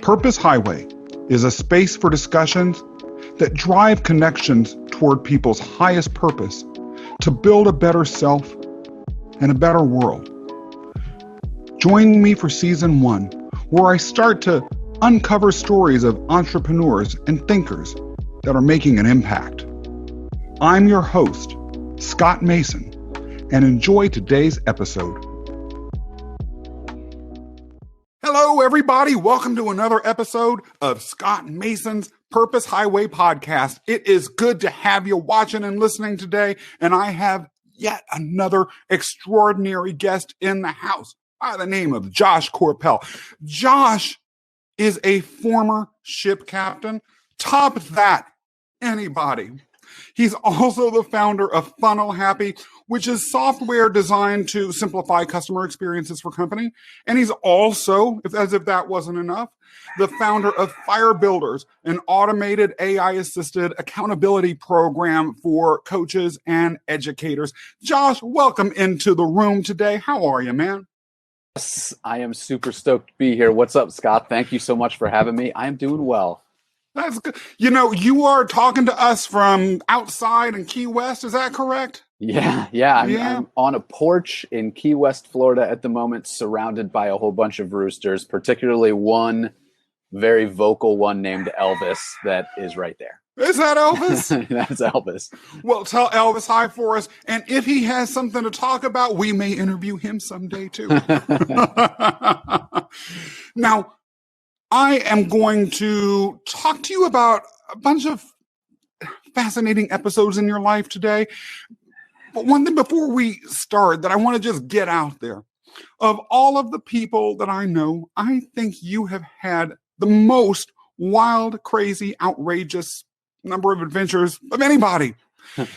Purpose Highway is a space for discussions that drive connections toward people's highest purpose to build a better self and a better world. Join me for Season 1, where I start to uncover stories of entrepreneurs and thinkers that are making an impact. I'm your host, Scott Mason, and enjoy today's episode. Hello, everybody. Welcome to another episode of Scott Mason's Purpose Highway podcast. It is good to have you watching and listening today, and I have yet another extraordinary guest in the house by the name of Josh Koerpel. Josh is a former ship captain. Top that, anybody. He's also the founder of Funnel Happy, which is software designed to simplify customer experiences for company. And he's also, as if that wasn't enough, the founder of Fire Builders, an automated AI-assisted accountability program for coaches and educators. Josh, welcome into the room today. How are you, man? Yes, I am super stoked to be here. What's up, Scott? Thank you so much for having me. I am doing well. That's good. You know, you are talking to us from outside in Key West. Is that correct? Yeah. I'm on a porch in Key West, Florida at the moment, surrounded by a whole bunch of roosters, particularly one very vocal one named Elvis that is right there. Is that Elvis? That's Elvis. Well, tell Elvis hi for us. And if he has something to talk about, we may interview him someday too. Now, I am going to talk to you about a bunch of fascinating episodes in your life today. But one thing before we start that I want to just get out there. Of all of the people that I know, I think you have had the most wild, crazy, outrageous number of adventures of anybody.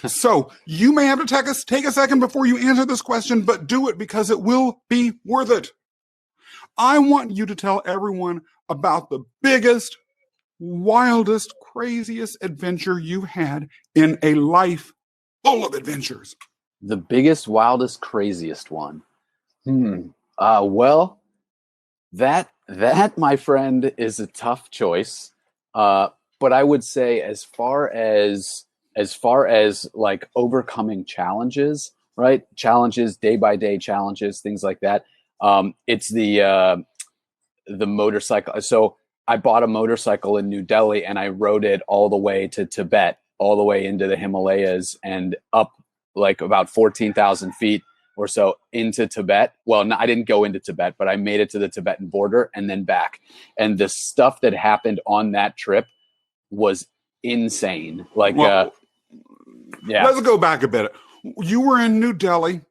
So you may have to take a second before you answer this question, but do it because it will be worth it. I want you to tell everyone about the biggest, wildest, craziest adventure you had in a life full of adventures. The biggest, wildest, craziest one. Well, that my friend is a tough choice. But I would say as far as like overcoming challenges, right? Challenges, day by day challenges, things like that. It's the motorcycle. So I bought a motorcycle in New Delhi and I rode it all the way to Tibet, all the way into the Himalayas and up like about 14,000 feet or so into Tibet. Well, no, I didn't go into Tibet, but I made it to the Tibetan border and then back. And the stuff that happened on that trip was insane. Like, well, yeah. Let's go back a bit. You were in New Delhi.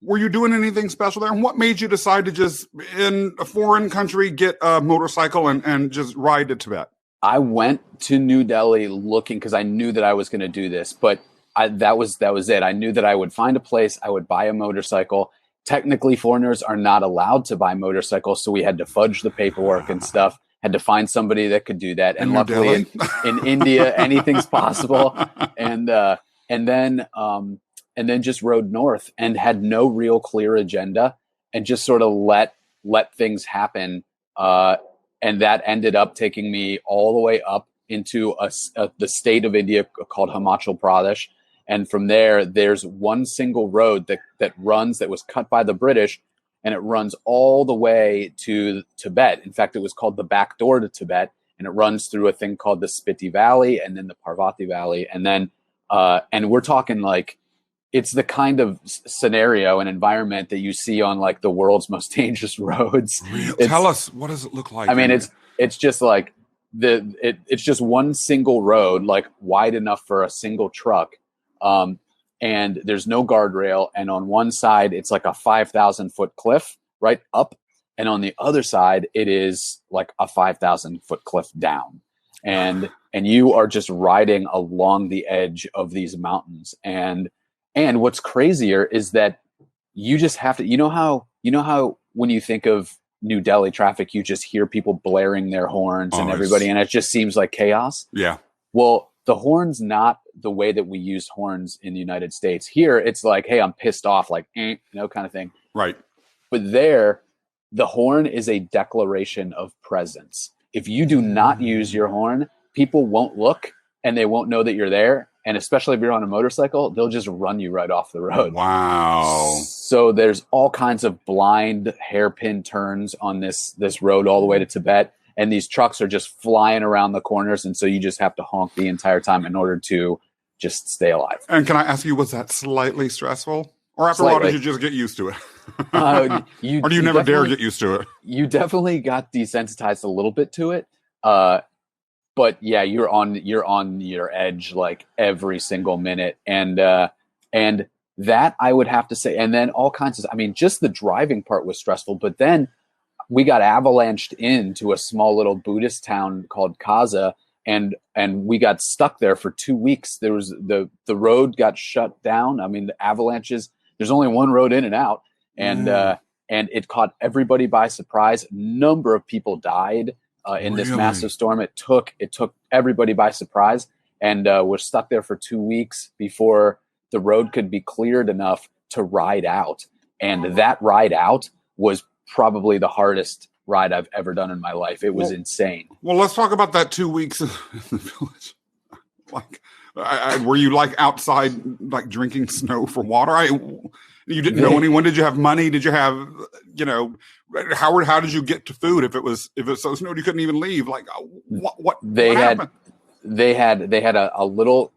Were you doing anything special there? And what made you decide to just, in a foreign country, get a motorcycle and just ride to Tibet? I went to New Delhi looking because I knew that I was going to do this, but that was it. I knew that I would find a place, I would buy a motorcycle. Technically, foreigners are not allowed to buy motorcycles, so we had to fudge the paperwork and stuff. Had to find somebody that could do that, and luckily in India, anything's possible. And then just rode north and had no real clear agenda and just sort of let things happen. And that ended up taking me all the way up into the state of India called Himachal Pradesh. And from there, there's one single road that was cut by the British, and it runs all the way to Tibet. In fact, it was called the back door to Tibet, and it runs through a thing called the Spiti Valley and then the Parvati Valley. And then, and we're talking like, it's the kind of scenario and environment that you see on like the world's most dangerous roads. Tell us, what does it look like? I mean, it's just like it's just one single road, like wide enough for a single truck. And there's no guardrail. And on one side, it's like a 5,000 foot cliff right up. And on the other side, it is like a 5,000 foot cliff down. And you are just riding along the edge of these mountains. And what's crazier is that you just have to, you know how when you think of New Delhi traffic, you just hear people blaring their horns and everybody, and it just seems like chaos. Yeah. Well, the horn's not the way that we use horns in the United States. Here, it's like, hey, I'm pissed off, like, kind of thing. Right. But there, the horn is a declaration of presence. if you do not use your horn, people won't look and they won't know that you're there. And especially if you're on a motorcycle, they'll just run you right off the road. Wow. So there's all kinds of blind hairpin turns on this road all the way to Tibet. And these trucks are just flying around the corners. And so you just have to honk the entire time in order to just stay alive. And can I ask you, was that slightly stressful? Or after a while, did you just get used to it? Or do you never dare get used to it? You definitely got desensitized a little bit to it. But yeah, you're on your edge like every single minute. And that I would have to say, and then all kinds of, I mean, just the driving part was stressful, but then we got avalanched into a small little Buddhist town called Kaza, and we got stuck there for 2 weeks. There was the road got shut down. I mean, the avalanches, there's only one road in and out, and it caught everybody by surprise. Number of people died in this massive storm. It took everybody by surprise, and we're stuck there for 2 weeks before the road could be cleared enough to ride out. And that ride out was probably the hardest ride I've ever done in my life. It was insane. Well, let's talk about that 2 weeks in the village. Like, were you like outside, like drinking snow for water? You didn't know anyone. Did you have money? Did you have, how did you get to food if it was so snowed you couldn't even leave? Like, what happened? They had a little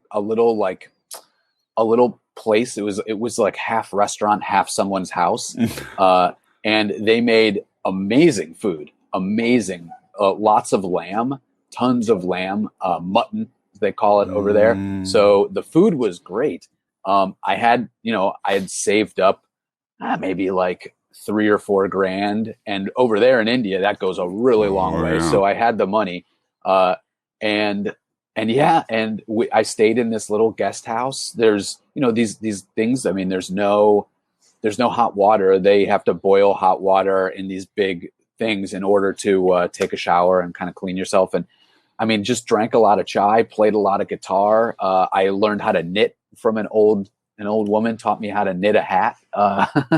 place. It was like half restaurant, half someone's house. And they made amazing food, lots of lamb, tons of lamb, mutton, they call it over there. So the food was great. I had saved up maybe like $3 or $4 grand, and over there in India, that goes a really long way. Yeah. So I had the money, I stayed in this little guest house. There's, these things. I mean, there's no hot water. They have to boil hot water in these big things in order to take a shower and kind of clean yourself. And I mean, just drank a lot of chai, played a lot of guitar. I learned how to knit from an old woman taught me how to knit a hat.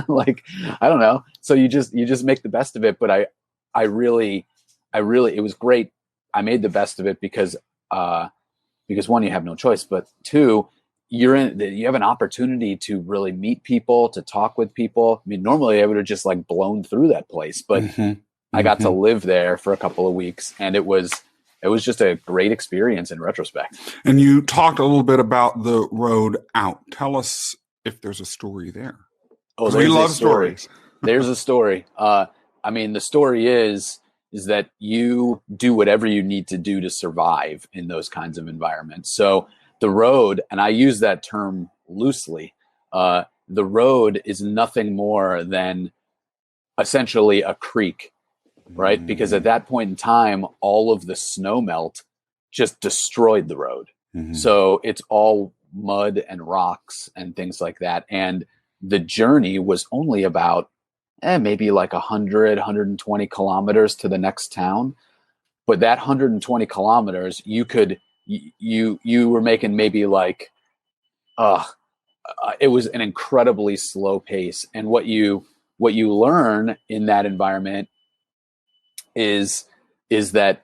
Like, I don't know. So you just make the best of it. But I really, it was great. I made the best of it because one, you have no choice, but two, you have an opportunity to really meet people, to talk with people. I mean, normally I would have just like blown through that place, but I got to live there for a couple of weeks, and it was just a great experience in retrospect. And you talked a little bit about the road out. Tell us if there's a story there. Oh, we love stories. There's a story. I mean, the story is that you do whatever you need to do to survive in those kinds of environments. So the road, and I use that term loosely, the road is nothing more than essentially a creek, right? Because at that point in time, all of the snow melt just destroyed the road. So it's all mud and rocks and things like that. And the journey was only about maybe like 120 kilometers to the next town. But that 120 kilometers, you were making maybe like, it was an incredibly slow pace. And what you learn in that environment is that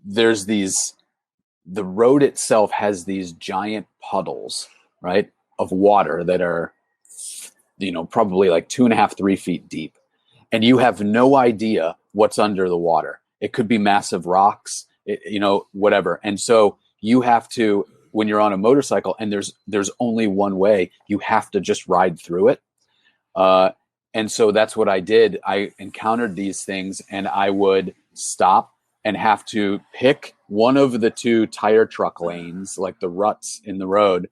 the road itself has these giant puddles, right, of water that are, probably like 2.5, 3 feet deep. And you have no idea what's under the water. It could be massive rocks, whatever. And so you have to, when you're on a motorcycle and there's only one way, you have to just ride through it. And so that's what I did. I encountered these things, and I would stop and have to pick one of the two tire truck lanes, like the ruts in the road,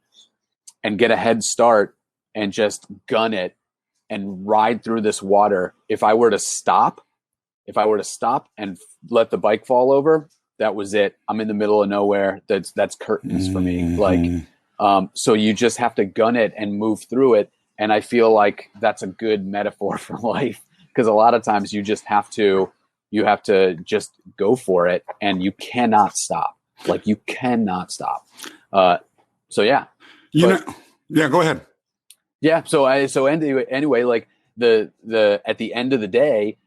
and get a head start and just gun it and ride through this water. If I were to stop and let the bike fall over, that was it. I'm in the middle of nowhere. That's curtains for me. Like, so you just have to gun it and move through it. And I feel like that's a good metaphor for life, because a lot of times you have to just go for it, and you cannot stop. Like, you cannot stop. So yeah. Yeah, go ahead. Yeah. So anyway, like the at the end of the day,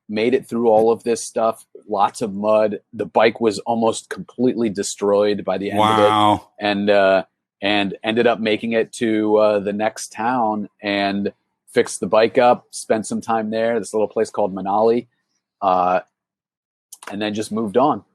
Made it through all of this stuff, lots of mud. The bike was almost completely destroyed by the end of it, and ended up making it to the next town and fixed the bike up. Spent some time there, this little place called Manali, and then just moved on.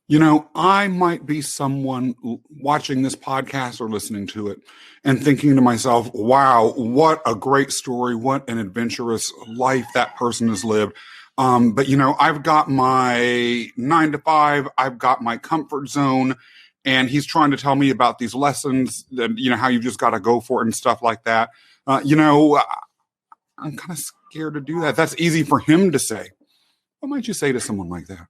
You know, I might be someone watching this podcast or listening to it and thinking to myself, wow, what a great story. What an adventurous life that person has lived. But, you know, I've got my 9 to 5, I've got my comfort zone, and he's trying to tell me about these lessons that, you know, how you just got to go for it and stuff like that. You know, I'm kind of scared to do that. That's easy for him to say. What might you say to someone like that?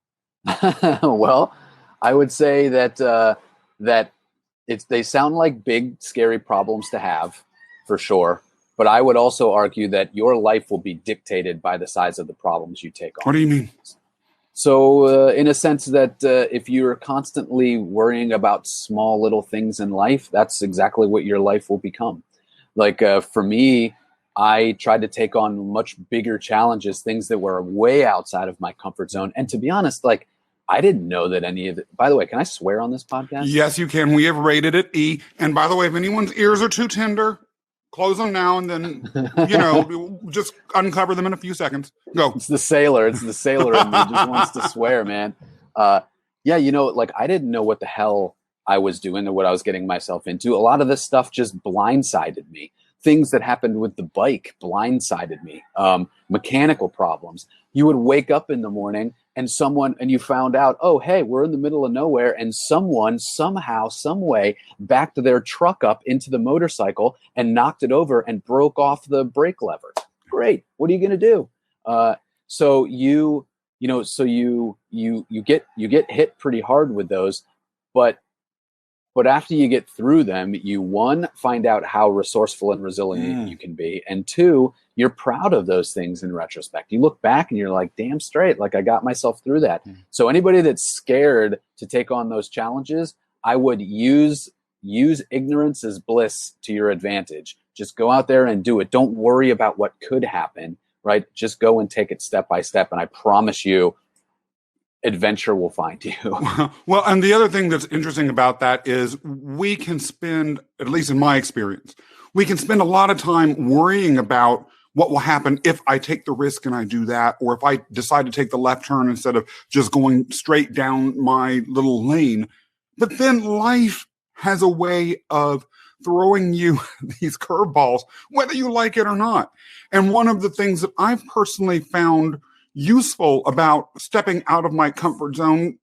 Well, I would say that they sound like big, scary problems to have, for sure. But I would also argue that your life will be dictated by the size of the problems you take on. What do you mean? So, in a sense that if you're constantly worrying about small little things in life, that's exactly what your life will become. Like for me, I tried to take on much bigger challenges, things that were way outside of my comfort zone. And to be honest, like, I didn't know that any of it. By the way, can I swear on this podcast? Yes, you can. We have rated it E. And by the way, if anyone's ears are too tender, close them now and then, you know, just uncover them in a few seconds. Go. It's the sailor. It's the sailor in me just wants to swear, man. Yeah, you know, like, I didn't know what the hell I was doing or what I was getting myself into. A lot of this stuff just blindsided me. Things that happened with the bike blindsided me. Mechanical problems. You would wake up in the morning and you found out, oh, hey, we're in the middle of nowhere, and someone somehow, some way backed their truck up into the motorcycle and knocked it over and broke off the brake lever. Great. What are you going to do? So you get hit pretty hard with those, but after you get through them, you, one, find out how resourceful and resilient you can be. And two, you're proud of those things in retrospect. You look back and you're like, damn straight, like, I got myself through that. So anybody that's scared to take on those challenges, I would use ignorance as bliss to your advantage. Just go out there and do it. Don't worry about what could happen, right? Just go and take it step by step. And I promise you, adventure will find you. Well, and the other thing that's interesting about that is we can spend, at least in my experience, we can spend a lot of time worrying about what will happen if I take the risk and I do that, or if I decide to take the left turn instead of just going straight down my little lane. But then life has a way of throwing you these curveballs, whether you like it or not. And one of the things that I've personally found useful about stepping out of my comfort zone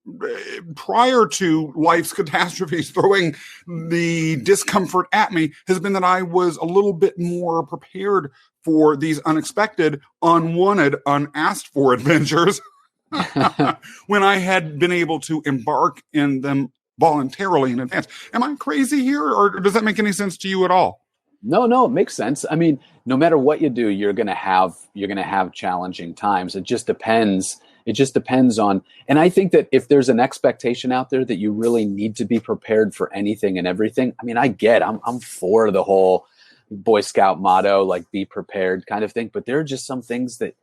prior to life's catastrophes throwing the discomfort at me has been that I was a little bit more prepared for these unexpected, unwanted, unasked for adventures when I had been able to embark in them voluntarily in advance. Am I crazy here, or does that make any sense to you at all? No, it makes sense. I mean, no matter what you do, you're gonna have challenging times. It just depends. It just depends on. And I think that if there's an expectation out there that you really need to be prepared for anything and everything, I mean, I'm for the whole Boy Scout motto, like, be prepared kind of thing. But there are just some things that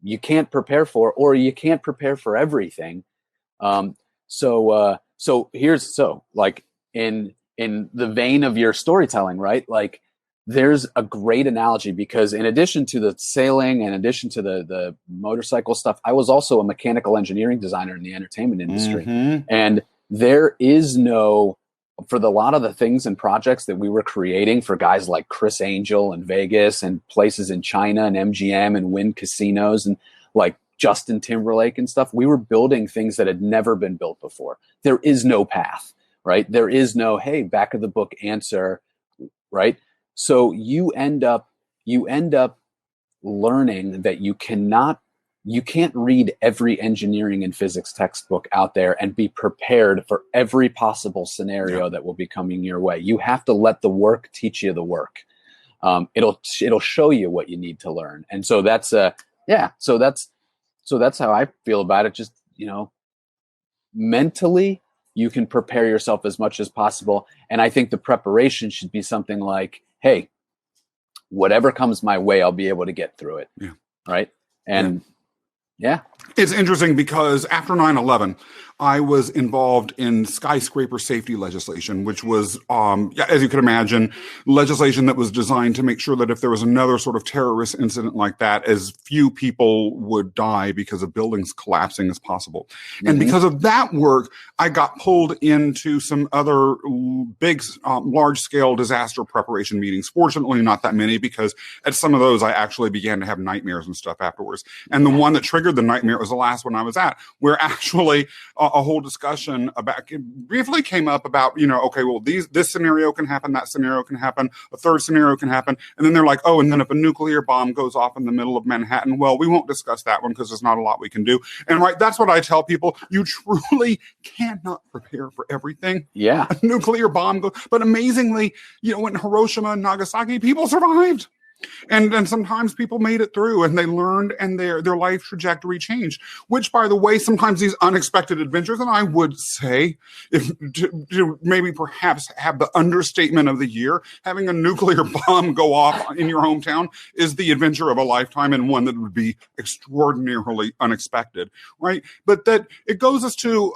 you can't prepare for, or you can't prepare for everything. So in the vein of your storytelling, right? Like, there's a great analogy, because in addition to the sailing, in addition to the motorcycle stuff, I was also a mechanical engineering designer in the entertainment industry. And there is for a lot of the things and projects that we were creating for guys like Chris Angel in Vegas and places in China and MGM and Wynn Casinos and like Justin Timberlake and stuff, we were building things that had never been built before. There is no path. Right? There is no, hey, back of the book answer, right? So you end up learning that you can't read every engineering and physics textbook out there and be prepared for every possible scenario that will be coming your way. You have to let the work teach you the work. It'll show you what you need to learn. And so that's so that's how I feel about it. Just, you know, mentally, you can prepare yourself as much as possible. And I think the preparation should be something like, hey, whatever comes my way, I'll be able to get through it. Yeah. Right. And Yeah. It's interesting because after 9/11, I was involved in skyscraper safety legislation, which was, as you can imagine, legislation that was designed to make sure that if there was another sort of terrorist incident like that, as few people would die because of buildings collapsing as possible. Mm-hmm. And because of that work, I got pulled into some other big, large-scale disaster preparation meetings. Fortunately, not that many, because at some of those, I actually began to have nightmares and stuff afterwards. And the one that triggered the nightmare was the last one I was at, where actually a whole discussion about briefly came up about, okay, well, this scenario can happen, that scenario can happen, a third scenario can happen. And then they're like, oh, and then if a nuclear bomb goes off in the middle of Manhattan, well, we won't discuss that one because there's not a lot we can do. And right, that's what I tell people. You truly cannot prepare for everything. Yeah. A nuclear bomb goes, but amazingly, when Hiroshima and Nagasaki, people survived. And sometimes people made it through and they learned and their life trajectory changed, which, by the way, sometimes these unexpected adventures, and I would say, if to maybe perhaps have the understatement of the year, having a nuclear bomb go off in your hometown is the adventure of a lifetime, and one that would be extraordinarily unexpected, right? But that it goes us to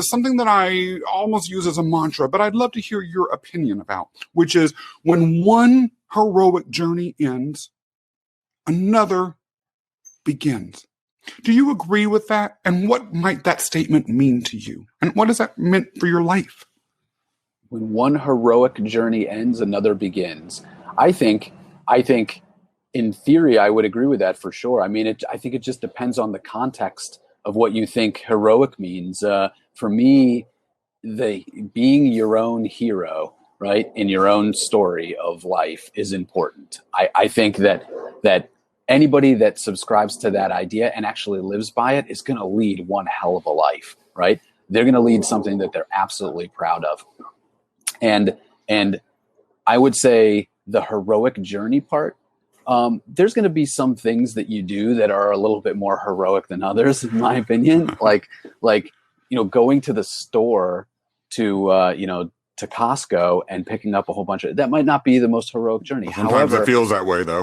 something that I almost use as a mantra, but I'd love to hear your opinion about, which is when one heroic journey ends, another begins. Do you agree with that? And what might that statement mean to you? And what does that mean for your life? When one heroic journey ends, another begins. I think in theory, I would agree with that for sure. I mean, I think it just depends on the context of what you think heroic means. For me, being your own hero, right, in your own story of life is important. I think that anybody that subscribes to that idea and actually lives by it is going to lead one hell of a life, right? They're going to lead something that they're absolutely proud of. And I would say the heroic journey part, there's going to be some things that you do that are a little bit more heroic than others, in my opinion, like going to the store to Costco and picking up a whole bunch of, that might not be the most heroic journey. Sometimes However, it feels that way though.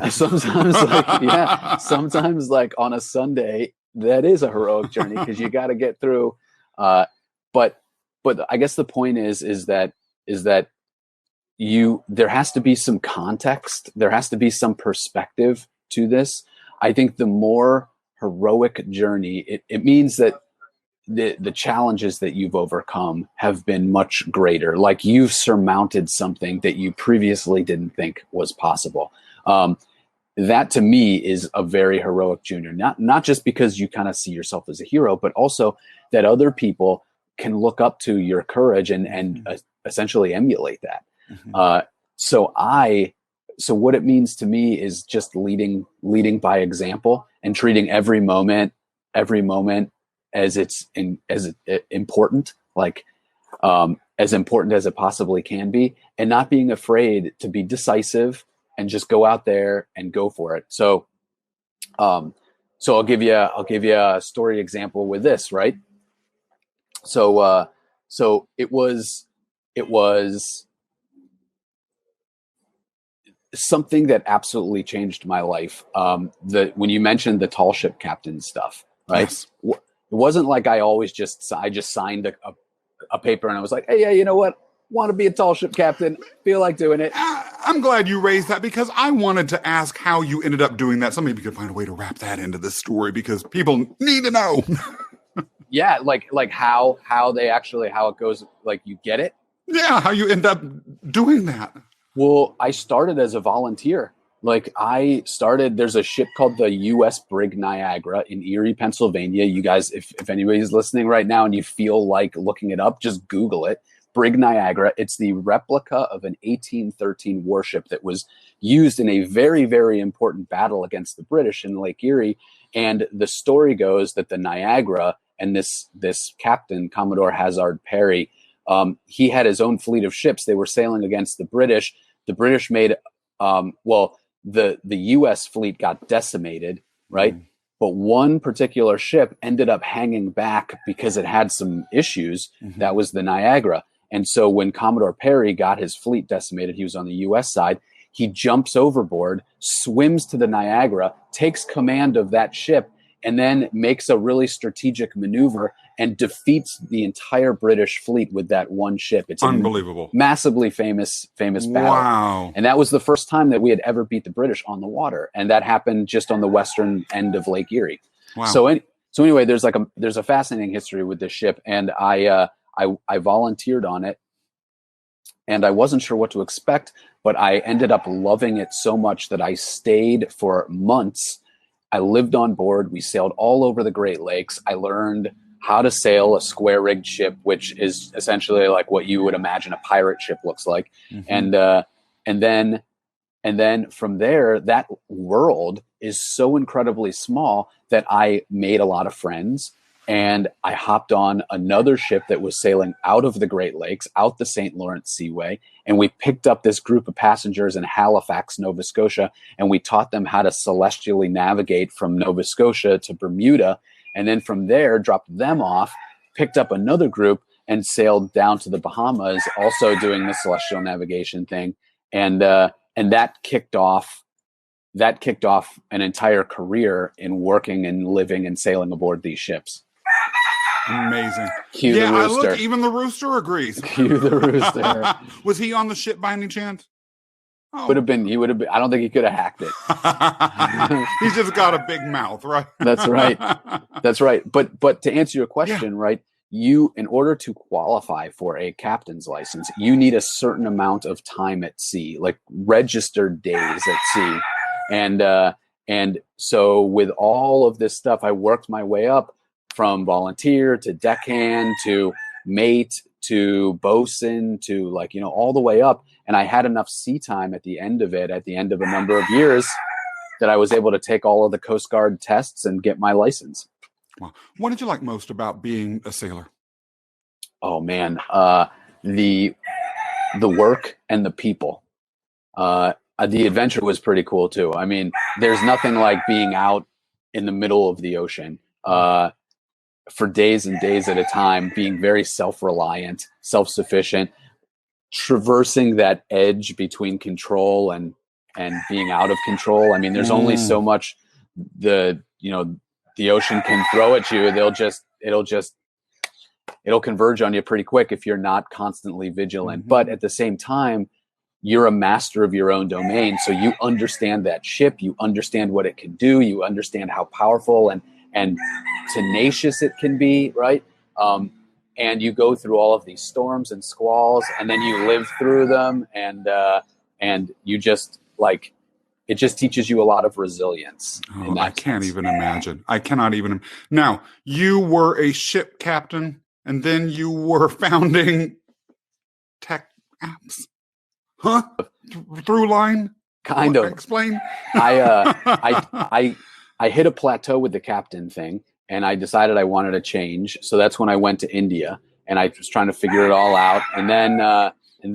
Sometimes like on a Sunday, that is a heroic journey because you got to get through. But I guess the point is that there has to be some context. There has to be some perspective to this. I think the more heroic journey, it means that the challenges that you've overcome have been much greater. Like you've surmounted something that you previously didn't think was possible. That to me is a very heroic journey, not just because you kind of see yourself as a hero, but also that other people can look up to your courage and essentially emulate that. Mm-hmm. So what it means to me is just leading by example and treating every moment as important, like as important as it possibly can be, and not being afraid to be decisive and just go out there and go for it. So I'll give you a story example with this, right? So it was something that absolutely changed my life. When you mentioned the tall ship captain stuff, right? Yes. It wasn't like I just signed a paper and I was like, hey, yeah, you know what? Want to be a tall ship captain. Feel like doing it. I'm glad you raised that because I wanted to ask how you ended up doing that. So maybe you could find a way to wrap that into this story because people need to know. Yeah, like how it goes, like you get it? Yeah, how you end up doing that. Well, I started as a volunteer. There's a ship called the U.S. Brig Niagara in Erie, Pennsylvania. You guys, if anybody's listening right now and you feel like looking it up, just Google it. Brig Niagara. It's the replica of an 1813 warship that was used in a very, very important battle against the British in Lake Erie. And the story goes that the Niagara and this captain, Commodore Hazard Perry, he had his own fleet of ships. They were sailing against the British. The British made the U.S. fleet got decimated, right? Mm. But one particular ship ended up hanging back because it had some issues. Mm-hmm. That was the Niagara. And so when Commodore Perry got his fleet decimated, he was on the U.S. side. He jumps overboard, swims to the Niagara, takes command of that ship, and then makes a really strategic maneuver and defeats the entire British fleet with that one ship. It's unbelievable, massively famous battle. Wow. And that was the first time that we had ever beat the British on the water. And that happened just on the western end of Lake Erie. Wow. So anyway, there's a fascinating history with this ship, and I volunteered on it, and I wasn't sure what to expect, but I ended up loving it so much that I stayed for months. I lived on board. We sailed all over the Great Lakes. I learned how to sail a square rigged ship, which is essentially like what you would imagine a pirate ship looks like. Mm-hmm. And then from there, that world is so incredibly small that I made a lot of friends, and I hopped on another ship that was sailing out of the Great Lakes, out the St. Lawrence Seaway. And we picked up this group of passengers in Halifax, Nova Scotia, and we taught them how to celestially navigate from Nova Scotia to Bermuda. And then from there, dropped them off, picked up another group, and sailed down to the Bahamas, also doing the celestial navigation thing. And that kicked off an entire career in working and living and sailing aboard these ships. Amazing. Cue the rooster. Even the rooster agrees. Cue the rooster. Was he on the ship by any chance? Oh. He would have been. I don't think he could have hacked it. He's just got a big mouth, right? That's right. But to answer your question, right? You, in order to qualify for a captain's license, you need a certain amount of time at sea, like registered days at sea. And so with all of this stuff, I worked my way up from volunteer to deckhand to mate to bosun to all the way up. And I had enough sea time at the end of a number of years, that I was able to take all of the Coast Guard tests and get my license. Wow. What did you like most about being a sailor? Oh man, the work and the people. The adventure was pretty cool too. I mean, there's nothing like being out in the middle of the ocean for days and days at a time, being very self-reliant, self-sufficient, traversing that edge between control and being out of control. I mean, there's only so much the ocean can throw at you. It'll converge on you pretty quick if you're not constantly vigilant. Mm-hmm. But at the same time, you're a master of your own domain. So you understand that ship, you understand what it can do, you understand how powerful and tenacious it can be, right? And you go through all of these storms and squalls, and then you live through them, and you just it just teaches you a lot of resilience. Oh, I can't even imagine. I cannot even. Now, you were a ship captain, and then you were founding tech apps. Huh? Through line? Kind of. Explain. I hit a plateau with the captain thing, and I decided I wanted to change. So that's when I went to India, and I was trying to figure it all out. And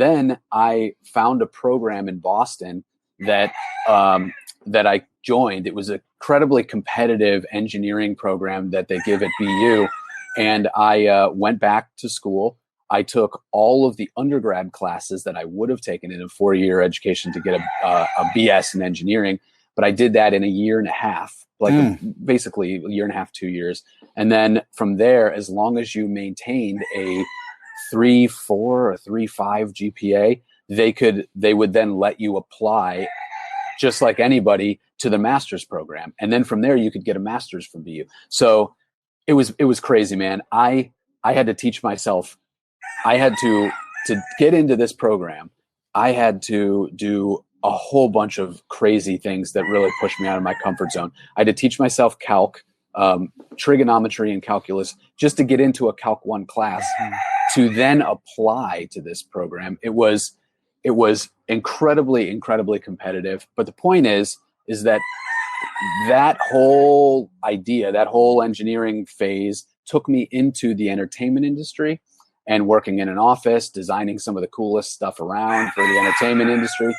then I found a program in Boston that I joined. It was an incredibly competitive engineering program that they give at BU. And I went back to school. I took all of the undergrad classes that I would have taken in a 4-year education to get a BS in engineering. But I did that in a year and a half, basically a year and a half, 2 years. And then from there, as long as you maintained a 3.4 or 3.5 GPA, they would then let you apply, just like anybody, to the master's program. And then from there, you could get a master's from BU. So it was crazy, man. I had to teach myself. I had to get into this program. I had to do a whole bunch of crazy things that really pushed me out of my comfort zone. I had to teach myself calc, trigonometry and calculus, just to get into a Calc 1 class, to then apply to this program. It was incredibly, incredibly competitive. But the point is that whole idea, that whole engineering phase took me into the entertainment industry and working in an office, designing some of the coolest stuff around for the entertainment industry.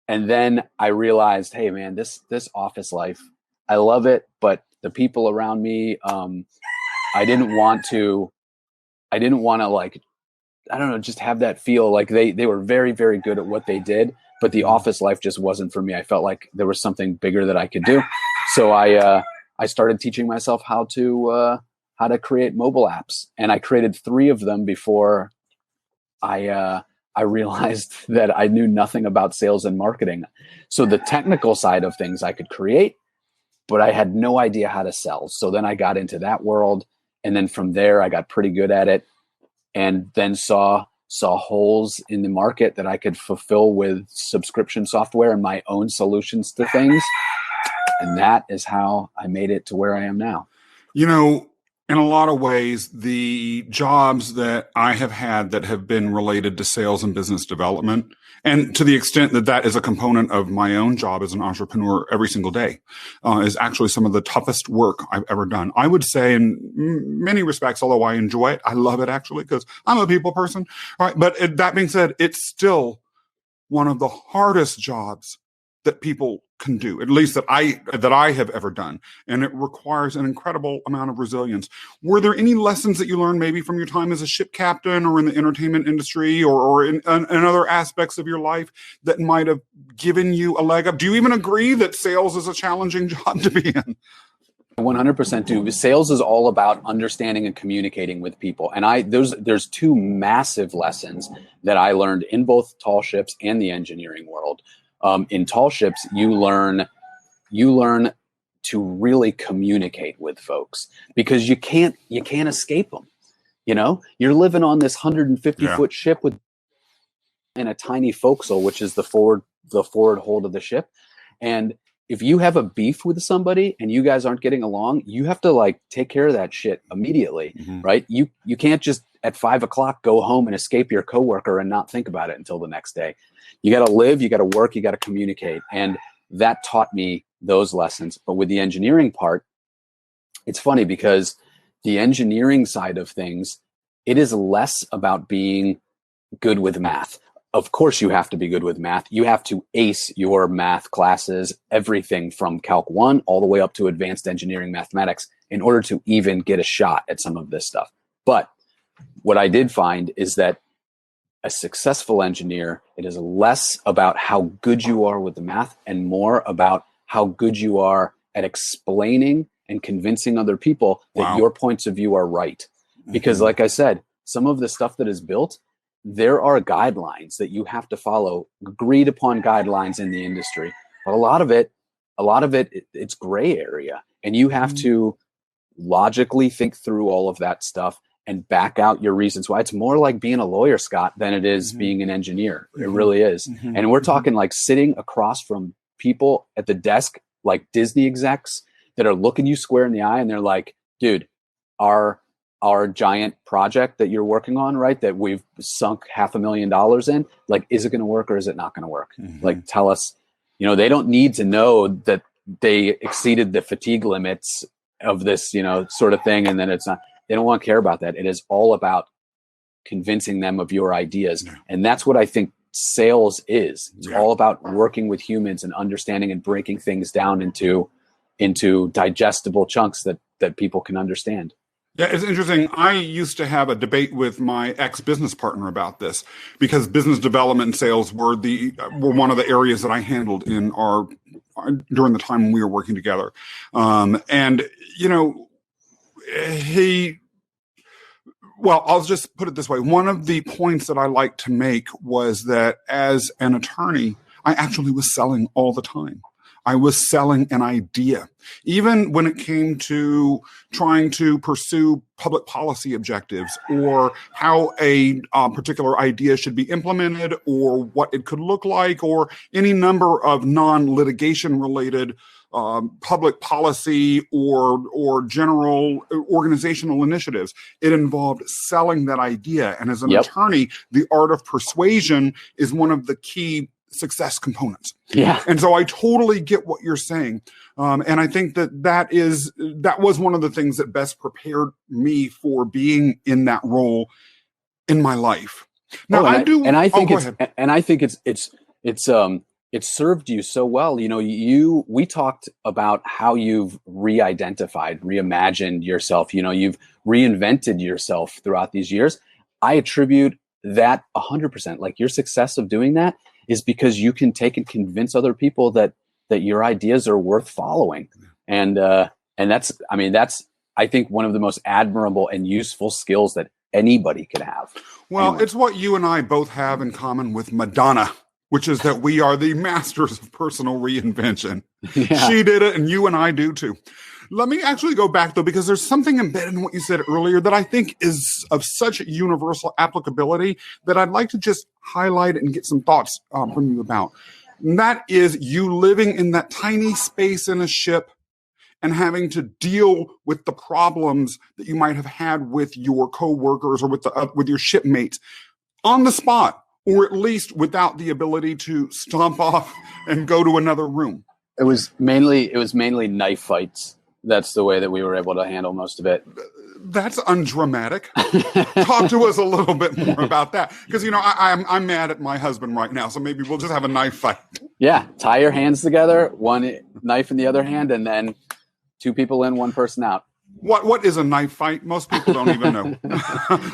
And then I realized, hey man, this office life, I love it, but the people around me, I didn't want to just have that feel like they were very, very good at what they did, but the office life just wasn't for me. I felt like there was something bigger that I could do. So I I started teaching myself how to create mobile apps, and I created 3 of them before I realized that I knew nothing about sales and marketing. So the technical side of things I could create, but I had no idea how to sell. So then I got into that world, and then from there I got pretty good at it, and then saw holes in the market that I could fulfill with subscription software and my own solutions to things. And that is how I made it to where I am now. You know, in a lot of ways, the jobs that I have had that have been related to sales and business development, and to the extent that that is a component of my own job as an entrepreneur every single day, is actually some of the toughest work I've ever done. I would say in many respects, although I enjoy it, I love it actually because I'm a people person. Right? But that being said, it's still one of the hardest jobs that people can do, at least that I have ever done. And it requires an incredible amount of resilience. Were there any lessons that you learned maybe from your time as a ship captain or in the entertainment industry or in other aspects of your life that might have given you a leg up? Do you even agree that sales is a challenging job to be in? 100% do. Sales is all about understanding and communicating with people. And there's 2 massive lessons that I learned in both tall ships and the engineering world. In tall ships, you learn to really communicate with folks because you can't escape them. You know, you're living on this 150-foot ship in a tiny forecastle, which is the forward hold of the ship. And if you have a beef with somebody and you guys aren't getting along, you have to like take care of that shit immediately, right? You can't just at 5 o'clock go home and escape your coworker and not think about it until the next day. You got to live, you got to work, you got to communicate. And that taught me those lessons. But with the engineering part, it's funny because the engineering side of things, it is less about being good with math. Of course, you have to be good with math. You have to ace your math classes, everything from Calc 1 all the way up to advanced engineering mathematics in order to even get a shot at some of this stuff. But what I did find is that a successful engineer, it is less about how good you are with the math and more about how good you are at explaining and convincing other people that your points of view are right. Because like I said, some of the stuff that is built, there are guidelines that you have to follow, agreed upon guidelines in the industry. But a lot of it, it's gray area. And you have to logically think through all of that stuff and back out your reasons why. It's more like being a lawyer, Scott, than it is being an engineer. It really is. And we're talking like sitting across from people at the desk, like Disney execs that are looking you square in the eye. And they're like, dude, our giant project that you're working on, right, that we've sunk $500,000 in, like, is it going to work or is it not going to work? Like, tell us, they don't need to know that they exceeded the fatigue limits of this, sort of thing. And then it's not. They don't want to care about that. It is all about convincing them of your ideas. And that's what I think sales is. It's all about working with humans and understanding and breaking things down into digestible chunks that people can understand. Yeah, it's interesting. I used to have a debate with my ex-business partner about this because business development and sales were one of the areas that I handled during the time when we were working together. I'll just put it this way. One of the points that I like to make was that as an attorney, I actually was selling all the time. I was selling an idea. Even when it came to trying to pursue public policy objectives or how a particular idea should be implemented or what it could look like or any number of non-litigation related public policy or general organizational initiatives. It involved selling that idea. And as an attorney, the art of persuasion is one of the key success components. Yeah. And so I totally get what you're saying. And I think that was one of the things that best prepared me for being in that role in my life. Now I think it's served you so well. We talked about how you've re-identified, reimagined yourself. You've reinvented yourself throughout these years. I attribute that 100%. Like, your success of doing that is because you can take and convince other people that your ideas are worth following. And And that's I think one of the most admirable and useful skills that anybody could have. Well, Anyway. it's what you and I both have in common with Madonna, which is that we are the masters of personal reinvention. Yeah. She did it, and you and I do too. Let me actually go back, though, because there's something embedded in what you said earlier that I think is of such universal applicability that I'd like to just highlight and get some thoughts from you about. And that is you living in that tiny space in a ship and having to deal with the problems that you might have had with your coworkers or with your shipmates on the spot, or at least without the ability to stomp off and go to another room. It was mainly knife fights. That's the way that we were able to handle most of it. That's undramatic. Talk to us a little bit more about that, because I'm mad at my husband right now, so maybe we'll just have a knife fight. Yeah, tie your hands together, one knife in the other hand, and then 2 people in, 1 person out. What is a knife fight? Most people don't even know.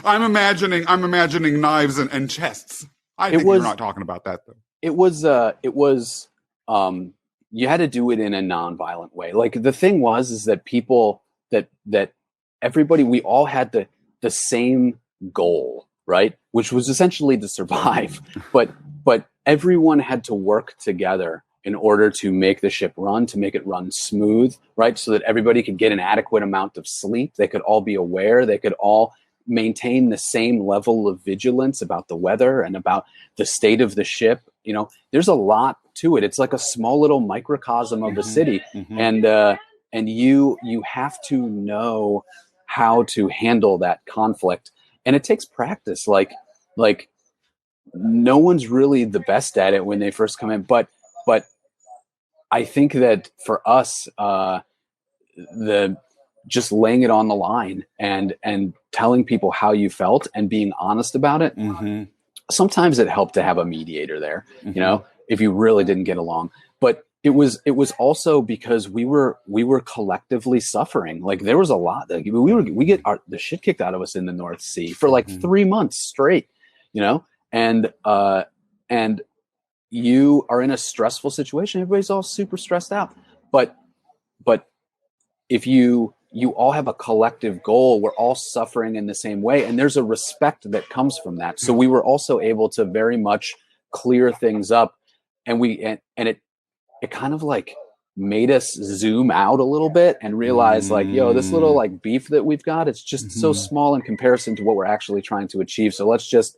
I'm imagining knives and chests. I think you're not talking about that though. It was you had to do it in a nonviolent way. Like the thing is that people that everybody, we all had the same goal, right? Which was essentially to survive. But everyone had to work together in order to make the ship run, to make it run smooth, right? So that everybody could get an adequate amount of sleep. They could all be aware. They could all maintain the same level of vigilance about the weather and about the state of the ship. There's a lot to it. It's like a small little microcosm of a city. Mm-hmm. And you have to know how to handle that conflict. And it takes practice. Like no one's really the best at it when they first come in, but I think that for us, just laying it on the line and telling people how you felt and being honest about it. Mm-hmm. Sometimes it helped to have a mediator there, mm-hmm. If you really didn't get along. But it was also because we were collectively suffering. Like there was a lot that we get the shit kicked out of us in the North Sea for like mm-hmm. 3 months straight, and you are in a stressful situation. Everybody's all super stressed out, but if you all have a collective goal, we're all suffering in the same way. And there's a respect that comes from that. So we were also able to very much clear things up, and it kind of like made us zoom out a little bit and realize like, this little like beef that we've got, it's just mm-hmm. so small in comparison to what we're actually trying to achieve. So let's just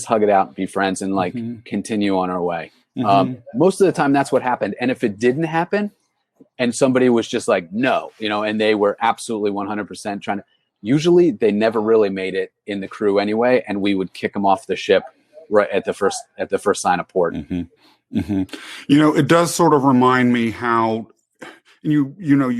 hug it out and be friends and like mm-hmm. continue on our way. Mm-hmm. Most of the time that's what happened. And if it didn't happen and somebody was just like, no, and they were absolutely 100% trying to, usually they never really made it in the crew anyway. And we would kick them off the ship right at the first sign of port. Mm-hmm. Mm-hmm. It does sort of remind me how you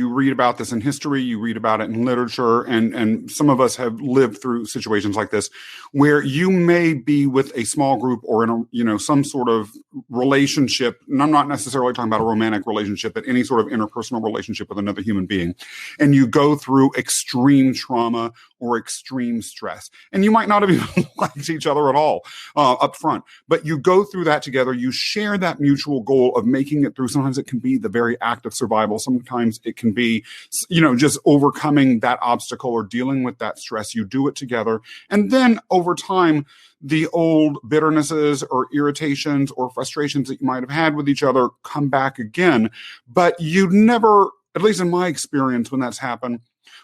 read about this in history, you read about it in literature, and some of us have lived through situations like this where you may be with a small group or in a, some sort of relationship. And I'm not necessarily talking about a romantic relationship, but any sort of interpersonal relationship with another human being. And you go through extreme trauma or extreme stress. And you might not have even liked each other at all up front, but you go through that together. You share that mutual goal of making it through. Sometimes it can be the very act of survival. Sometimes it can be, just overcoming that obstacle or dealing with that stress. You do it together. And then over time, the old bitternesses or irritations or frustrations that you might have had with each other come back again. But you never, at least in my experience, when that's happened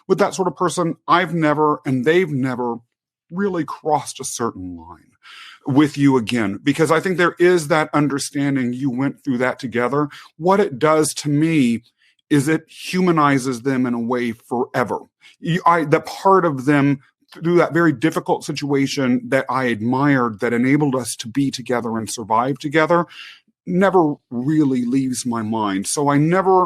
with that sort of person, I've never, and they've never really crossed a certain line with you again, because I think there is that understanding you went through that together. What it does to me is it humanizes them in a way forever. That part of them through that very difficult situation that I admired, that enabled us to be together and survive together, never really leaves my mind. So I never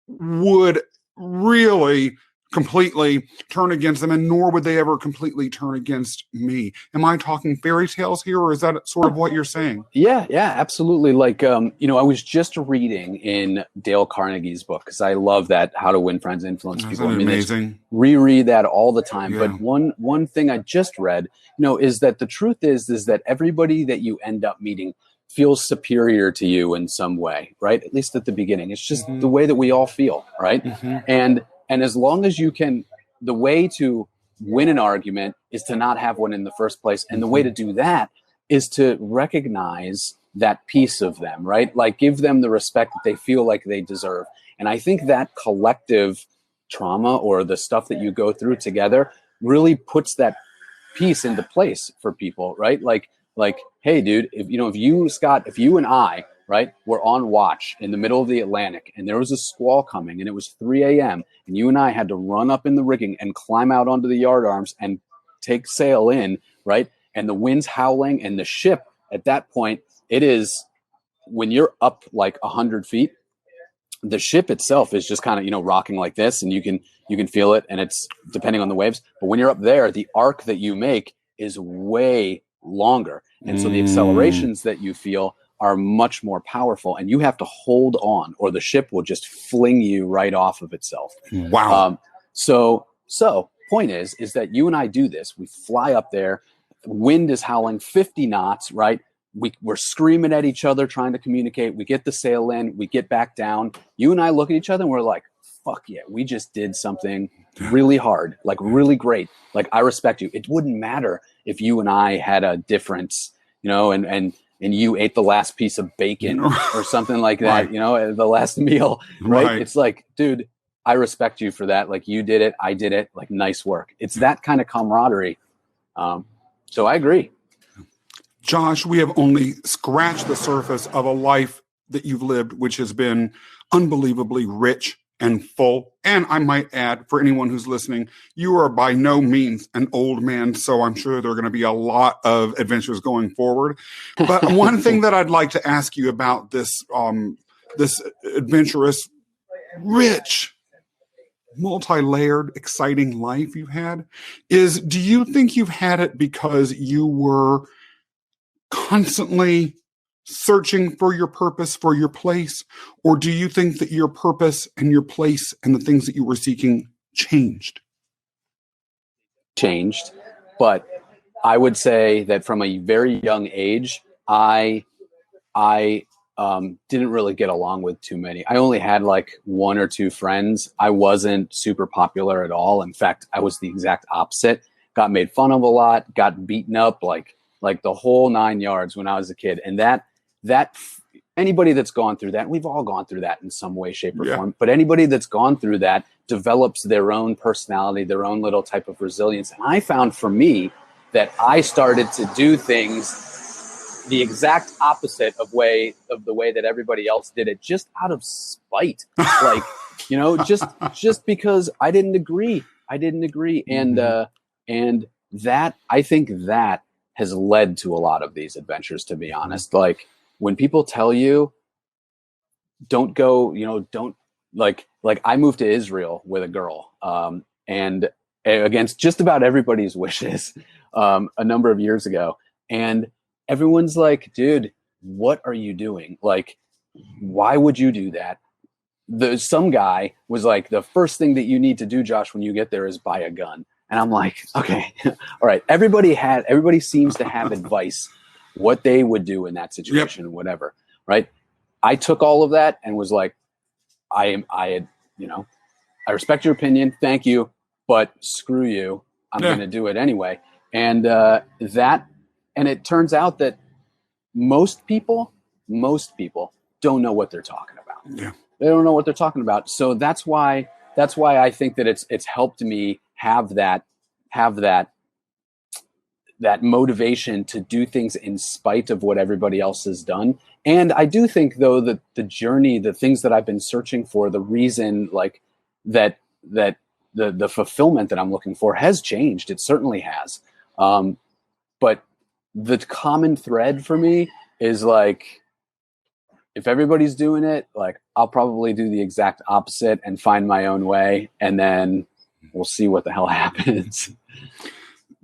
would really completely turn against them, and nor would they ever completely turn against me. Am I talking fairy tales here, or is that sort of what you're saying? Yeah, absolutely. Like, I was just reading in Dale Carnegie's book, because I love that How to Win Friends, Influence People. Amazing. Reread that all the time. Yeah. But one thing I just read, is that the truth is that everybody that you end up meeting, feels superior to you in some way, right? At least at the beginning. It's just the way that we all feel, right? And as long as you can, the way to win an argument is to not have one in the first place. And the way to do that is to recognize that piece of them, right? Like give them the respect that they feel like they deserve. And I think that collective trauma or the stuff that you go through together really puts that piece into place for people, right? Like, hey, dude, if you, Scott, if you and I, right, were on watch in the middle of the Atlantic and there was a squall coming and it was 3 a.m. and you and I had to run up in the rigging and climb out onto the yardarms and take sail in, right? And the wind's howling and the ship at that point, it is, when you're up like 100 feet, the ship itself is just kind of, rocking like this, and you can feel it, and it's depending on the waves. But when you're up there, the arc that you make is way longer. And so the accelerations that you feel are much more powerful, and you have to hold on or the ship will just fling you right off of itself. Wow. So point is that you and I do this. We fly up there. Wind is howling 50 knots, right? We're screaming at each other, trying to communicate. We get the sail in, we get back down. You and I look at each other and we're like, fuck yeah, we just did something really hard, like really great. Like, I respect you. It wouldn't matter if you and I had a difference, and you ate the last piece of bacon or something like that, Right. The last meal, right? Right. It's like, dude, I respect you for that. Like, you did it, I did it, like, nice work. It's that kind of camaraderie. So I agree. Josh, we have only scratched the surface of a life that you've lived, which has been unbelievably rich and full. And I might add, for anyone who's listening, you are by no means an old man, so I'm sure there are going to be a lot of adventures going forward. But one thing that I'd like to ask you about this adventurous, rich, multi-layered, exciting life you've had is, do you think you've had it because you were constantly searching for your purpose, for your place? Or do you think that your purpose and your place and the things that you were seeking changed? Changed. But I would say that from a very young age, I didn't really get along with too many. I only had like one or two friends. I wasn't super popular at all. In fact, I was the exact opposite. Got made fun of a lot, got beaten up, like the whole 9 yards when I was a kid. And that anybody that's gone through that, we've all gone through that in some way, shape, or form, but anybody that's gone through that develops their own personality, their own little type of resilience. And I found for me that I started to do things the exact opposite of the way that everybody else did it, just out of spite. Like, just because I didn't agree. And that, I think that has led to a lot of these adventures, to be honest. Like, when people tell you, don't go, don't like I moved to Israel with a girl, and against just about everybody's wishes, a number of years ago. And everyone's like, dude, what are you doing? Like, why would you do that? Some guy was like, the first thing that you need to do, Josh, when you get there is buy a gun. And I'm like, okay, all right. Everybody seems to have advice, what they would do in that situation, whatever. Right. I took all of that and was like, I respect your opinion. Thank you. But screw you. I'm going to do it anyway. And it turns out that most people don't know what they're talking about. Yeah. They don't know what they're talking about. So that's why I think that it's helped me have that motivation to do things in spite of what everybody else has done. And I do think, though, that the journey, the things that I've been searching for, the reason, like that the fulfillment that I'm looking for has changed. It certainly has. But the common thread for me is like, if everybody's doing it, like, I'll probably do the exact opposite and find my own way, and then we'll see what the hell happens.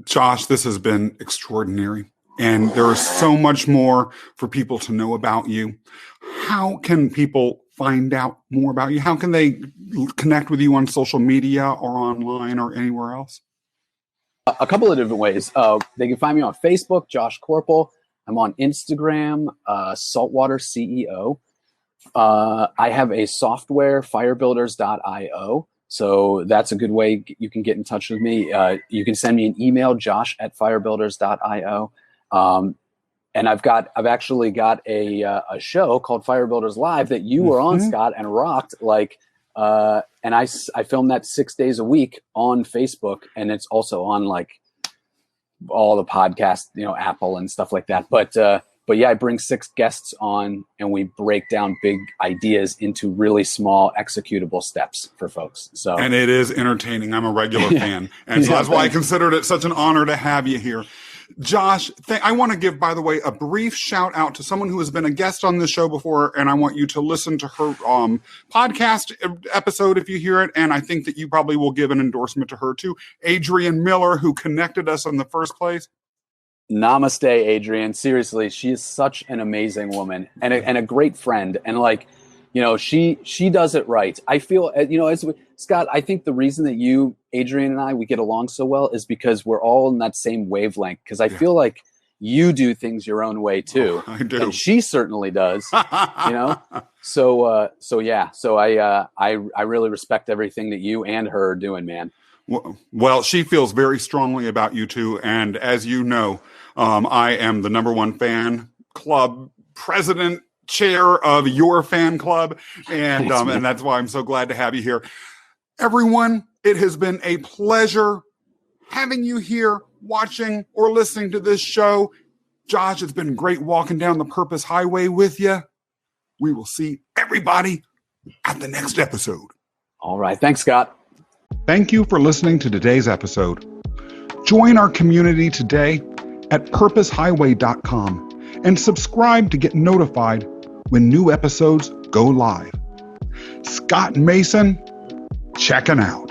Josh, this has been extraordinary, and there is so much more for people to know about you. How can people find out more about you? How can they connect with you on social media or online or anywhere else? A couple of different ways. They can find me on Facebook, Josh Koerpel. I'm on Instagram, Saltwater CEO. I have a software, firebuilders.io. So that's a good way you can get in touch with me. You can send me an email, josh@firebuilders.io. And I've actually got a show called Fire Builders Live that you were on, Scott, and rocked. And I film that 6 days a week on Facebook, and it's also on like all the podcast, Apple and stuff like that. But yeah, I bring 6 guests on, and we break down big ideas into really small executable steps for folks. So, and it is entertaining. I'm a regular fan, and so that's why I considered it such an honor to have you here. Josh, I want to give, by the way, a brief shout out to someone who has been a guest on this show before, and I want you to listen to her podcast episode if you hear it, and I think that you probably will give an endorsement to her too. Adrienne Miller, who connected us in the first place. Namaste, Adrienne. Seriously, she is such an amazing woman and a great friend. And she does it right. I feel, Scott, I think the reason that you, Adrienne, and we get along so well is because we're all in that same wavelength. Because I feel like you do things your own way too. I do. And she certainly does. So I really respect everything that you and her are doing, man. Well, she feels very strongly about you too. And as you know, I am the #1 fan club president, chair of your fan club. And and that's why I'm so glad to have you here. Everyone, it has been a pleasure having you here watching or listening to this show. Josh, it's been great walking down the Purpose Highway with you. We will see everybody at the next episode. All right. Thanks, Scott. Thank you for listening to today's episode. Join our community today at purposehighway.com and subscribe to get notified when new episodes go live. Scott Mason, checking out.